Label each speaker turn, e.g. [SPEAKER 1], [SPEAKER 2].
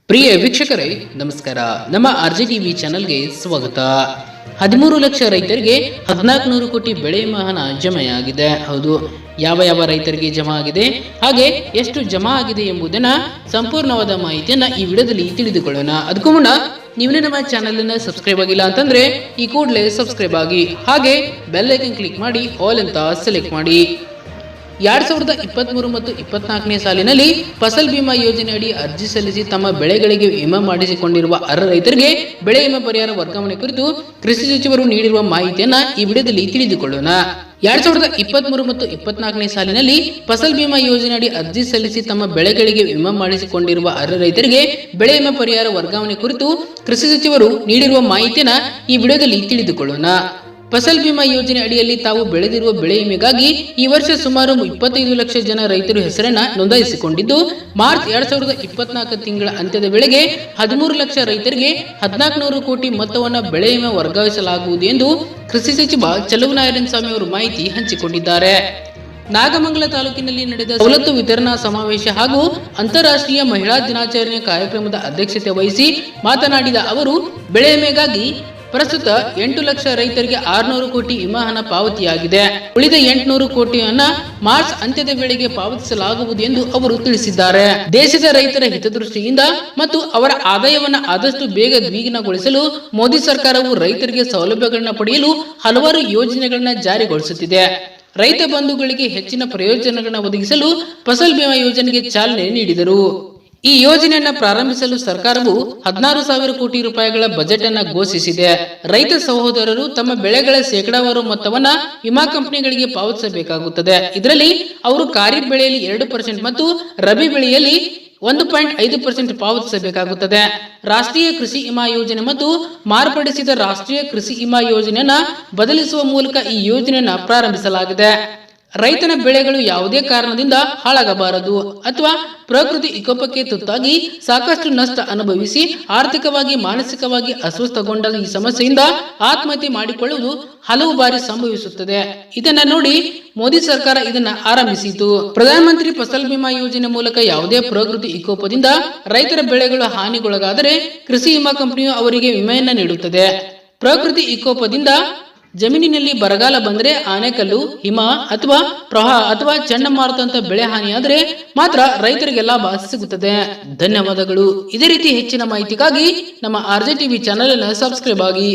[SPEAKER 1] ಪ್ರಿಯ ವೀಕ್ಷಕರೇ ನಮಸ್ಕಾರ. ನಮ್ಮ ಆರ್ಜೆ ಟಿವಿ ಚಾನೆಲ್ಗೆ ಸ್ವಾಗತ. 13 ಲಕ್ಷ ರೈತರಿಗೆ 1400 ಕೋಟಿ ಬೆಳೆ ವಿಮಾ ಹಣ ಜಮೆಯಾಗಿದೆ. ಹೌದು, ಯಾವ ರೈತರಿಗೆ ಜಮಾ ಆಗಿದೆ, ಹಾಗೆ ಎಷ್ಟು ಜಮಾ ಆಗಿದೆ ಎಂಬುದನ್ನ ಸಂಪೂರ್ಣವಾದ ಮಾಹಿತಿಯನ್ನ ಈ ವಿಡಿಯೋದಲ್ಲಿ ತಿಳಿದುಕೊಳ್ಳೋಣ. ಅದಕ್ಕೂ ಮುನ್ನ ನೀವು ನಮ್ಮ ಚಾನೆಲ್ ಅನ್ನು ಸಬ್ಸ್ಕ್ರೈಬ್ ಆಗಿಲ್ಲ ಅಂತಂದ್ರೆ ಈ ಕೂಡಲೇ ಸಬ್ಸ್ಕ್ರೈಬ್ ಆಗಿ, ಹಾಗೆ ಬೆಲ್ ಐಕನ್ ಕ್ಲಿಕ್ ಮಾಡಿ ಆಲ್ ಅಂತ ಸೆಲೆಕ್ಟ್ ಮಾಡಿ. 2023 ಮತ್ತು 24ನೇ ಸಾಲಿನಲ್ಲಿ ಫಸಲ್ ಬಿಮಾ ಯೋಜನೆ ಅಡಿ ಅರ್ಜಿ ಸಲ್ಲಿಸಿ ತಮ್ಮ ಬೆಳೆಗಳಿಗೆ ವಿಮಾ ಮಾಡಿಸಿಕೊಂಡಿರುವ ಅರ್ಹ ರೈತರಿಗೆ ಬೆಳೆ ವಿಮಾ ಪರಿಹಾರ ವರ್ಗಾವಣೆ ಕುರಿತು ಕೃಷಿ ಸಚಿವರು ನೀಡಿರುವ ಮಾಹಿತಿಯನ್ನ ಈ ವಿಡಿಯೋದಲ್ಲಿ ತಿಳಿದುಕೊಳ್ಳೋಣ. 2023 ಮತ್ತು 24ನೇ ಸಾಲಿನಲ್ಲಿ ಫಸಲ್ ಬಿಮಾ ಯೋಜನೆ ಅಡಿ ಅರ್ಜಿ ಸಲ್ಲಿಸಿ ತಮ್ಮ ಬೆಳೆಗಳಿಗೆ ವಿಮಾ ಮಾಡಿಸಿಕೊಂಡಿರುವ ಅರ್ಹ ರೈತರಿಗೆ ಬೆಳೆ ವಿಮಾ ಪರಿಹಾರ ವರ್ಗಾವಣೆ ಕುರಿತು ಕೃಷಿ ಸಚಿವರು ನೀಡಿರುವ ಮಾಹಿತಿಯನ್ನ ಈ ವಿಡಿಯೋದಲ್ಲಿ ತಿಳಿದುಕೊಳ್ಳೋಣ. ಫಸಲ್ ಬಿಮಾ ಯೋಜನೆ ಅಡಿಯಲ್ಲಿ ತಾವು ಬೆಳೆದಿರುವ ಬೆಳೆ ವಿಮೆಗಾಗಿ ಈ ವರ್ಷ ಸುಮಾರು 25 ಲಕ್ಷ ಜನ ರೈತರು ಹೆಸರನ್ನ ನೋಂದಾಯಿಸಿಕೊಂಡಿದ್ದು, ಮಾರ್ಚ್ 2024 ತಿಂಗಳ ಅಂತ್ಯದ ವೇಳೆಗೆ 13 ಲಕ್ಷ ರೈತರಿಗೆ 1400 ಕೋಟಿ ಮೊತ್ತವನ್ನು ಬೆಳೆ ವಿಮೆ ವರ್ಗಾಯಿಸಲಾಗುವುದು ಎಂದು ಕೃಷಿ ಸಚಿವ ಚಲುವನಾರಾಯಣಸ್ವಾಮಿ ಅವರು ಮಾಹಿತಿ ಹಂಚಿಕೊಂಡಿದ್ದಾರೆ. ನಾಗಮಂಗಲ ತಾಲೂಕಿನಲ್ಲಿ ನಡೆದ ಸವಲತ್ತು ವಿತರಣಾ ಸಮಾವೇಶ ಹಾಗೂ ಅಂತಾರಾಷ್ಟ್ರೀಯ ಮಹಿಳಾ ದಿನಾಚರಣೆ ಕಾರ್ಯಕ್ರಮದ ಅಧ್ಯಕ್ಷತೆ ವಹಿಸಿ ಮಾತನಾಡಿದ ಅವರು, ಬೆಳೆ ವಿಮೆಗಾಗಿ ಪ್ರಸ್ತುತ 8 ಲಕ್ಷ ರೈತರಿಗೆ 600 ಕೋಟಿ ವಿಮಾ ಹಣ ಪಾವತಿಯಾಗಿದೆ. ಉಳಿದ 800 ಕೋಟಿಯನ್ನ ಮಾರ್ಚ್ ಅಂತ್ಯದ ವೇಳೆಗೆ ಪಾವತಿಸಲಾಗುವುದು ಎಂದು ಅವರು ತಿಳಿಸಿದ್ದಾರೆ. ದೇಶದ ರೈತರ ಹಿತದೃಷ್ಟಿಯಿಂದ ಮತ್ತು ಅವರ ಆದಾಯವನ್ನ ಆದಷ್ಟು ಬೇಗ ದ್ವಿಗುಣಗೊಳಿಸಲು ಮೋದಿ ಸರ್ಕಾರವು ರೈತರಿಗೆ ಸೌಲಭ್ಯಗಳನ್ನ ಪಡೆಯಲು ಹಲವಾರು ಯೋಜನೆಗಳನ್ನ ಜಾರಿಗೊಳಿಸುತ್ತಿದೆ. ರೈತ ಬಂಧುಗಳಿಗೆ ಹೆಚ್ಚಿನ ಪ್ರಯೋಜನಗಳನ್ನ ಒದಗಿಸಲು ಫಸಲ್ ಬಿಮಾ ಯೋಜನೆಗೆ ಚಾಲನೆ ನೀಡಿದರು. ಈ ಯೋಜನೆಯನ್ನ ಪ್ರಾರಂಭಿಸಲು ಸರ್ಕಾರವು 16,000 ಕೋಟಿ ರೂಪಾಯಿಗಳ ಬಜೆಟ್ ಅನ್ನ ಘೋಷಿಸಿದೆ. ರೈತ ಸಹೋದರರು ತಮ್ಮ ಬೆಳೆಗಳ ಶೇಕಡಾವಾರು ಮೊತ್ತವನ್ನ ವಿಮಾ ಕಂಪನಿಗಳಿಗೆ ಪಾವತಿಸಬೇಕಾಗುತ್ತದೆ. ಇದರಲ್ಲಿ ಅವರು ಖಾರಿಫ್ ಬೆಳೆಯಲ್ಲಿ 2% ಮತ್ತು ರಬಿ ಬೆಳೆಯಲ್ಲಿ 1.5% ಪಾವತಿಸಬೇಕಾಗುತ್ತದೆ. ರಾಷ್ಟ್ರೀಯ ಕೃಷಿ ವಿಮಾ ಯೋಜನೆ ಮತ್ತು ಮಾರ್ಪಡಿಸಿದ ರಾಷ್ಟ್ರೀಯ ಕೃಷಿ ವಿಮಾ ಯೋಜನೆಯನ್ನ ಬದಲಿಸುವ ಮೂಲಕ ಈ ಯೋಜನೆಯನ್ನ ಪ್ರಾರಂಭಿಸಲಾಗಿದೆ. ರೈತನ ಬೆಳೆಗಳು ಯಾವುದೇ ಕಾರಣದಿಂದ ಹಾಳಾಗಬಾರದು ಅಥವಾ ಪ್ರಕೃತಿ ವಿಕೋಪಕ್ಕೆ ತುತ್ತಾಗಿ ಸಾಕಷ್ಟು ನಷ್ಟ ಅನುಭವಿಸಿ ಆರ್ಥಿಕವಾಗಿ ಮಾನಸಿಕವಾಗಿ ಅಸ್ವಸ್ಥಗೊಂಡ ಈ ಸಮಸ್ಯೆಯಿಂದ ಆತ್ಮಹತ್ಯೆ ಮಾಡಿಕೊಳ್ಳುವುದು ಹಲವು ಬಾರಿ ಸಂಭವಿಸುತ್ತದೆ. ಇದನ್ನ ನೋಡಿ ಮೋದಿ ಸರ್ಕಾರ ಇದನ್ನ ಆರಂಭಿಸಿತು. ಪ್ರಧಾನಮಂತ್ರಿ ಫಸಲ್ ಬಿಮಾ ಯೋಜನೆ ಮೂಲಕ ಯಾವುದೇ ಪ್ರಕೃತಿ ವಿಕೋಪದಿಂದ ರೈತರ ಬೆಳೆಗಳು ಹಾನಿಗೊಳಗಾದರೆ ಕೃಷಿ ವಿಮಾ ಕಂಪನಿಯು ಅವರಿಗೆ ವಿಮೆಯನ್ನ ನೀಡುತ್ತದೆ. ಪ್ರಕೃತಿ ವಿಕೋಪದಿಂದ ಜಮೀನಿನಲ್ಲಿ ಬರಗಾಲ ಬಂದರೆ, ಆನೆಕಲ್ಲು, ಹಿಮ ಅಥವಾ ಪ್ರವಾಹ ಅಥವಾ ಚಂಡಮಾರುತ ಬೆಳೆ ಹಾನಿಯಾದರೆ ಮಾತ್ರ ರೈತರಿಗೆ ಲಾಭ ಸಿಗುತ್ತದೆ. ಧನ್ಯವಾದಗಳು. ಇದೇ ರೀತಿ ಹೆಚ್ಚಿನ ಮಾಹಿತಿಗಾಗಿ ನಮ್ಮ ಆರ್ಜೆ ಟಿವಿ ಚಾನೆಲ್ ಅನ್ನು ಸಬ್ಸ್ಕ್ರೈಬ್ ಆಗಿ.